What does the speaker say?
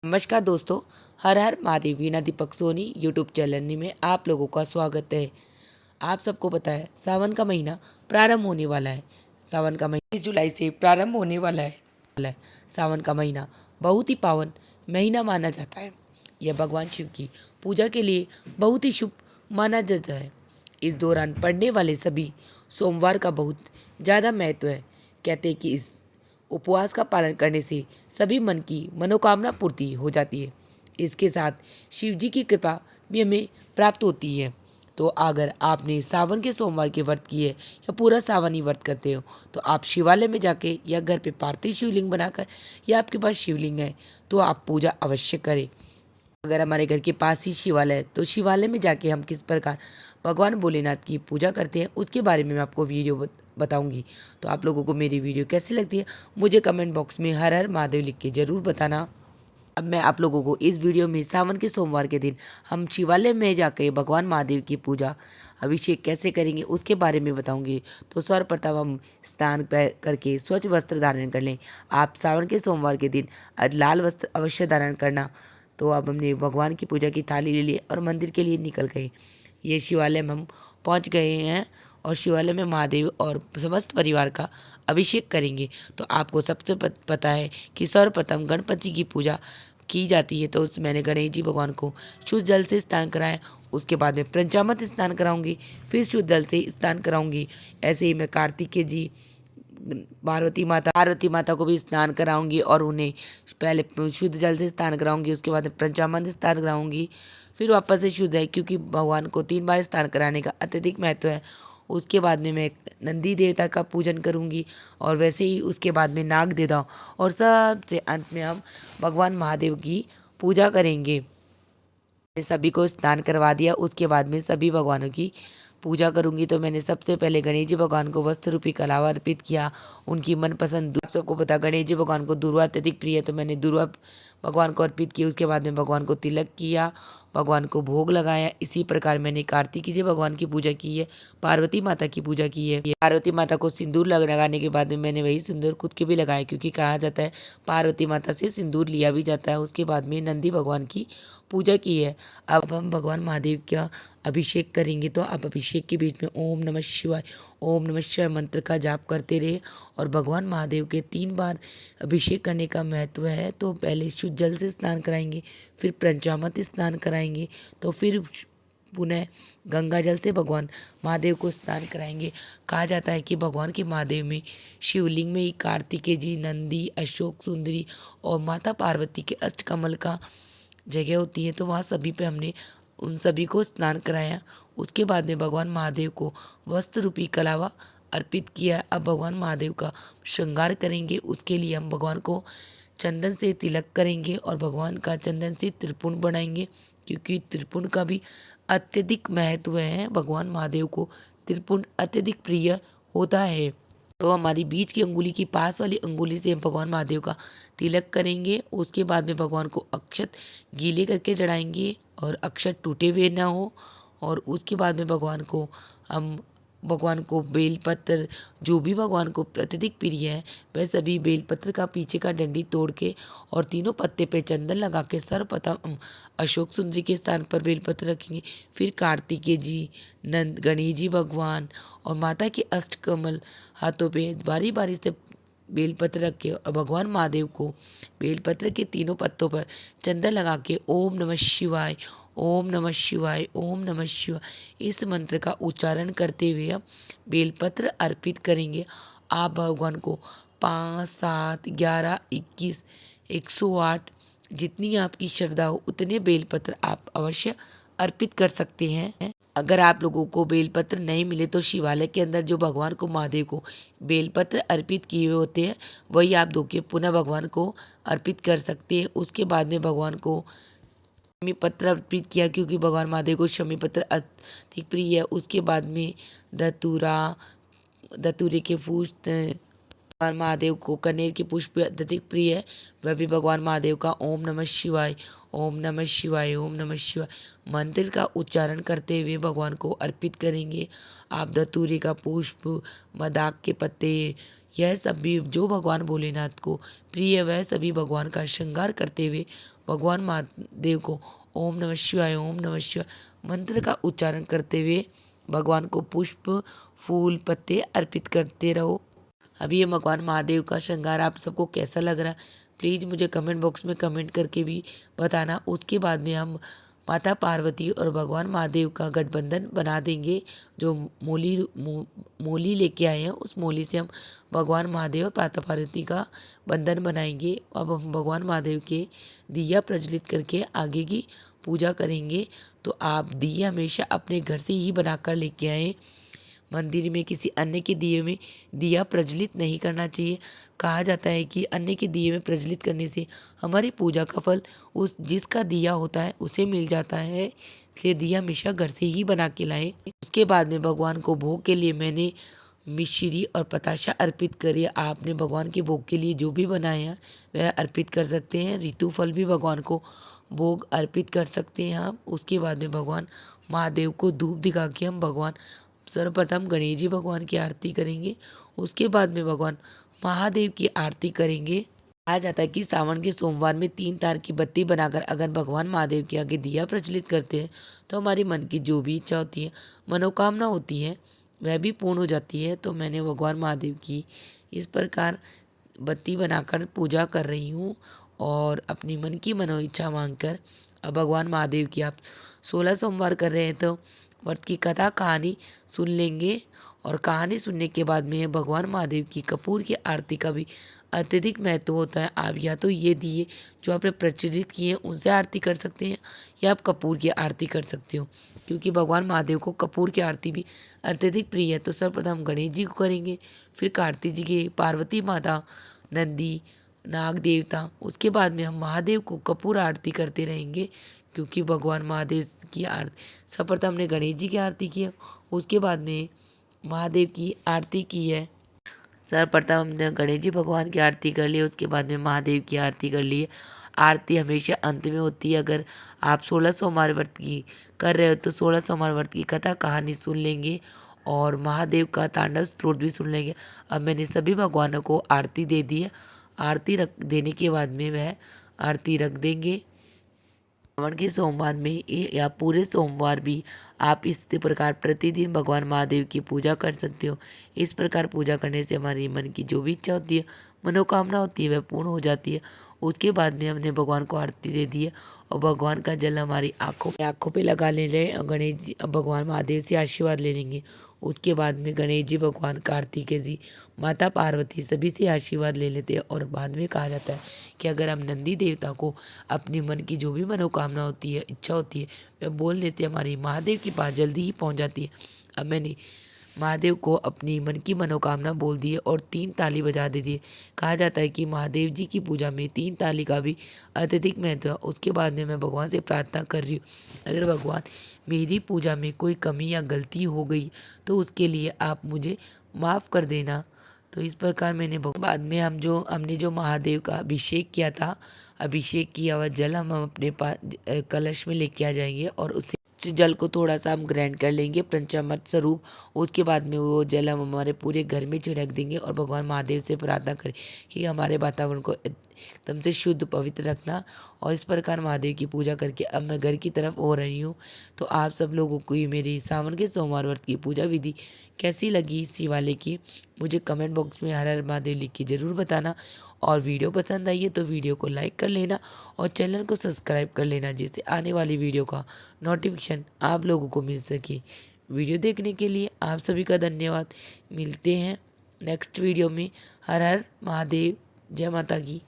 नमस्कार दोस्तों। हर हर महादेव वीणा Deepak Soni YouTube channel में आप लोगों का स्वागत है। आप सबको पता है सावन का महीना प्रारंभ होने वाला है। सावन का महीना 20 जुलाई से प्रारंभ होने वाला है। सावन का महीना बहुत ही पावन महीना माना जाता है। यह भगवान शिव की पूजा के लिए बहुत ही शुभ माना जाता है। इस दौरान पड़ने वाले सभी सोमवार का बहुत ज़्यादा महत्व है। कहते हैं कि इस उपवास का पालन करने से सभी मन की मनोकामना पूर्ति हो जाती है। इसके साथ शिव जी की कृपा भी हमें प्राप्त होती है। तो अगर आपने सावन के सोमवार के व्रत किए या पूरा सावन ही व्रत करते हो तो आप शिवालय में जाके या घर पे पार्थिव शिवलिंग बनाकर या आपके पास शिवलिंग है तो आप पूजा अवश्य करें। अगर हमारे घर के पास ही शिवालय है तो शिवालय में जाके हम किस प्रकार भगवान भोलेनाथ की पूजा करते हैं उसके बारे में मैं आपको वीडियो बताऊंगी। तो आप लोगों को मेरी वीडियो कैसी लगती है मुझे कमेंट बॉक्स में हर हर महादेव लिख के ज़रूर बताना। अब मैं आप लोगों को इस वीडियो में सावन के सोमवार के दिन हम शिवालय में जाकर भगवान महादेव की पूजा अभिषेक कैसे करेंगे उसके बारे में बताऊंगी। तो सर्वप्रथम हम स्नान करके स्वच्छ वस्त्र धारण कर लें। आप सावन के सोमवार के दिन लाल वस्त्र अवश्य धारण करना। तो अब हमने भगवान की पूजा की थाली ले ली और मंदिर के लिए निकल गए। ये शिवालय में हम पहुंच गए हैं और शिवालय में महादेव और समस्त परिवार का अभिषेक करेंगे। तो आपको सबसे पता है कि सर्वप्रथम गणपति की पूजा की जाती है। तो उस मैंने गणेश जी भगवान को शुद्ध जल से स्नान कराया। उसके बाद में पंचामृत स्नान कराऊंगी, फिर शुद्ध जल से स्नान कराऊंगी। ऐसे ही मैं कार्तिकेय जी पार्वती माता को भी स्नान कराऊंगी और उन्हें पहले शुद्ध जल से स्नान कराऊंगी, उसके बाद पंचामृत स्नान कराऊंगी, फिर वापस से शुद्ध है क्योंकि भगवान को 3 बार स्नान कराने का अत्यधिक महत्व है। उसके बाद में मैं नंदी देवता का पूजन करूंगी और वैसे ही उसके बाद में नाग देवता और सबसे अंत में हम भगवान महादेव की पूजा करेंगे। सभी को स्नान करवा दिया, उसके बाद में सभी भगवानों की पूजा करूंगी। तो मैंने सबसे पहले गणेश जी भगवान को वस्त्र रूपी कलावा अर्पित किया। उनकी मनपसंद आप सबको पता गणेश जी भगवान को दुर्वा अत्यधिक प्रिय है तो मैंने दुर्वा भगवान को अर्पित की। उसके बाद में भगवान को तिलक किया, भगवान को भोग लगाया। इसी प्रकार मैंने कार्तिकेय जी भगवान की पूजा की है, पार्वती माता की पूजा की है। पार्वती माता को सिंदूर लगाने के बाद में मैंने वही सिंदूर खुद के भी लगाया क्योंकि कहा जाता है पार्वती माता से सिंदूर लिया भी जाता है। उसके बाद में नंदी भगवान की पूजा की है। अब हम भगवान महादेव का अभिषेक करेंगे। तो आप अभिषेक के बीच में ओम नमः शिवाय मंत्र का जाप करते रहे और भगवान महादेव के 3 बार अभिषेक करने का महत्व है। तो पहले शुद्ध जल से स्नान कराएंगे, फिर पंचामृत स्नान कराएंगे, तो फिर पुनः गंगा जल से भगवान महादेव को स्नान कराएंगे। कहा जाता है कि भगवान के महादेव में शिवलिंग में ही कार्तिकेय जी, नंदी, अशोक सुंदरी और माता पार्वती के अष्टकमल का जगह होती है। तो वहाँ सभी पे हमने उन सभी को स्नान कराया। उसके बाद में भगवान महादेव को वस्त्र रूपी कलावा अर्पित किया। अब भगवान महादेव का श्रृंगार करेंगे। उसके लिए हम भगवान को चंदन से तिलक करेंगे और भगवान का चंदन से त्रिपुंड बनाएंगे क्योंकि त्रिपुंड का भी अत्यधिक महत्व है। भगवान महादेव को त्रिपुंड अत्यधिक प्रिय होता है। तो हमारी बीच की अंगुली की पास वाली अंगुली से हम भगवान महादेव का तिलक करेंगे। उसके बाद में भगवान को अक्षत गीले करके चढ़ाएंगे और अक्षत टूटे हुए ना हो। और उसके बाद में भगवान को बेलपत्र, जो भी भगवान को अत्यधिक प्रिय है वह सभी बेलपत्र का पीछे का डंडी तोड़ के और तीनों पत्ते पे चंदन लगा के सर्वप्रथम अशोक सुंदरी के स्थान पर बेलपत्र रखेंगे। फिर कार्तिकेय जी, गणेश जी भगवान और माता के अष्टकमल हाथों पे बारी बारी से बेलपत्र रख के और भगवान महादेव को बेलपत्र के तीनों पत्तों पर चंदन लगा के ओम नमः शिवाय, ओम नमः शिवाय, ओम नमः शिवाय इस मंत्र का उच्चारण करते हुए हम बेलपत्र अर्पित करेंगे। आप भगवान को 5, 7, 11, 21, 108 जितनी आपकी श्रद्धा हो उतने बेलपत्र आप अवश्य अर्पित कर सकते हैं। अगर आप लोगों को बेलपत्र नहीं मिले तो शिवालय के अंदर जो भगवान को महादेव को बेलपत्र अर्पित किए हुए होते हैं वही आप धो के पुनः भगवान को अर्पित कर सकते हैं। उसके बाद में भगवान को शमी पत्र अर्पित किया क्योंकि भगवान महादेव को शमी पत्र अधिक प्रिय है। उसके बाद में धतूरे के पुष्प, भगवान महादेव को कनेर के पुष्प अत्यधिक प्रिय है, वह भी भगवान महादेव का ओम नमः शिवाय, ओम नमः शिवाय, ओम नमः शिवाय मंत्र का उच्चारण करते हुए भगवान को अर्पित करेंगे। आप धतूरे का पुष्प, मदाक के पत्ते, यह सभी जो भगवान भोलेनाथ को प्रिय है वह सभी भगवान का श्रृंगार करते हुए भगवान महादेव को ओम नमः शिवाय, ओम नमः शिवाय मंत्र का उच्चारण करते हुए भगवान को पुष्प, फूल, पत्ते अर्पित करते रहो। अभी ये भगवान महादेव का श्रृंगार आप सबको कैसा लग रहा है, प्लीज़ मुझे कमेंट बॉक्स में कमेंट करके भी बताना। उसके बाद में हम माता पार्वती और भगवान महादेव का गठबंधन बना देंगे। जो मोली लेके आए हैं, उस मोली से हम भगवान महादेव और माता पार्वती का बंधन बनाएंगे। अब हम भगवान महादेव के दिया प्रज्वलित करके आगे की पूजा करेंगे। तो आप दिया हमेशा अपने घर से ही बनाकर लेके आएँ। मंदिर में किसी अन्य के दिए में दिया प्रज्वलित नहीं करना चाहिए। कहा जाता है कि अन्य के दिए में प्रज्वलित करने से हमारी पूजा का फल उस जिसका दिया होता है उसे मिल जाता है। इसलिए दिया हमेशा घर से ही बना के लाएं। उसके बाद में भगवान को भोग के लिए मैंने मिश्री और पताशा अर्पित करिए। आपने भगवान के भोग के लिए जो भी बनाया है वह अर्पित कर सकते हैं। ऋतु फल भी भगवान को भोग अर्पित कर सकते हैं आप। उसके बाद में भगवान महादेव को धूप दिखा के हम सर्वप्रथम गणेश जी भगवान की आरती करेंगे। उसके बाद में भगवान महादेव की आरती करेंगे। कहा जाता है कि सावन के सोमवार में 3 तार की बत्ती बनाकर अगर भगवान महादेव के आगे दिया प्रज्वलित करते हैं तो हमारे मन की जो भी इच्छा होती है, मनोकामना होती है, वह भी पूर्ण हो जाती है। तो मैंने भगवान महादेव की इस प्रकार बत्ती बनाकर पूजा कर रही हूँ और अपनी मन की मनो इच्छा मांगकर। अब भगवान महादेव की आप 16 सोमवार कर रहे हैं तो व्रत की कथा कहानी सुन लेंगे। और कहानी सुनने के बाद में भगवान महादेव की कपूर की आरती का भी अत्यधिक महत्व होता है। आप या तो ये दिए जो आपने प्रज्वलित किए हैं उनसे आरती कर सकते हैं या आप कपूर की आरती कर सकते हो, क्योंकि भगवान महादेव को कपूर की आरती भी अत्यधिक प्रिय है। तो सर्वप्रथम गणेश जी को करेंगे, फिर कार्तिक जी के, पार्वती माता, नंदी, नाग देवता। उसके बाद में हम महादेव को कपूर आरती करते रहेंगे, क्योंकि भगवान महादेव की आरती सर्वप्रथम हमने गणेश जी की आरती की है, उसके बाद में महादेव की आरती की है। सर्वप्रथम हमने गणेश जी भगवान की आरती कर ली, उसके बाद में महादेव की आरती कर ली है। आरती हमेशा अंत में होती है। अगर आप 16 सोमवार व्रत की कर रहे हो तो 16 सोमवार व्रत की कथा कहानी सुन लेंगे और महादेव का तांडव स्तोत्र भी सुन लेंगे। अब मैंने सभी भगवानों को आरती दे दी है। आरती रख देने के बाद में वह आरती रख देंगे। सावन के सोमवार में या पूरे सोमवार भी आप इस प्रकार प्रतिदिन भगवान महादेव की पूजा कर सकते हो। इस प्रकार पूजा करने से हमारी मन की जो भी इच्छा होती है, मनोकामना होती है, वह पूर्ण हो जाती है। उसके बाद में हमने भगवान को आरती दे दी है और भगवान का जल हमारी आँखों पे लगा ले लें। गणेश जी भगवान महादेव से आशीर्वाद ले लेंगे। उसके बाद में गणेश जी भगवान, कार्तिकेय जी, माता पार्वती सभी से आशीर्वाद ले लेते हैं। और बाद में कहा जाता है कि अगर हम नंदी देवता को अपने मन की जो भी मनोकामना होती है, इच्छा होती है, वह बोल लेते हैं, हमारी महादेव के पास जल्दी ही पहुंच जाती है। अब मैंने महादेव को अपनी मन की मनोकामना बोल दी है और 3 ताली बजा दे दी है। कहा जाता है कि महादेव जी की पूजा में 3 ताली का भी अत्यधिक महत्व है। उसके बाद में मैं भगवान से प्रार्थना कर रही हूँ, अगर भगवान मेरी पूजा में कोई कमी या गलती हो गई तो उसके लिए आप मुझे माफ़ कर देना। तो इस प्रकार मैंने बाद में हमने जो महादेव का अभिषेक किया था, अभिषेक किया हुआ जल हम अपने पास कलश में लेके आ जाएंगे और उसे जल को थोड़ा सा हम ग्राइंड कर लेंगे पंचामृत स्वरूप। उसके बाद में वो जल हम हमारे पूरे घर में छिड़क देंगे और भगवान महादेव से प्रार्थना करें कि हमारे वातावरण को एकदम से शुद्ध पवित्र रखना। और इस प्रकार महादेव की पूजा करके अब मैं घर की तरफ हो रही हूँ। तो आप सब लोगों को ये मेरी सावन के सोमवार व्रत की पूजा विधि कैसी लगी शिवालय की, मुझे कमेंट बॉक्स में हर हर महादेव लिख के ज़रूर बताना। और वीडियो पसंद आई है तो वीडियो को लाइक कर लेना और चैनल को सब्सक्राइब कर लेना, जिससे आने वाली वीडियो का नोटिफिकेशन आप लोगों को मिल सके। वीडियो देखने के लिए आप सभी का धन्यवाद। मिलते हैं नेक्स्ट वीडियो में। हर हर महादेव, जय माता की।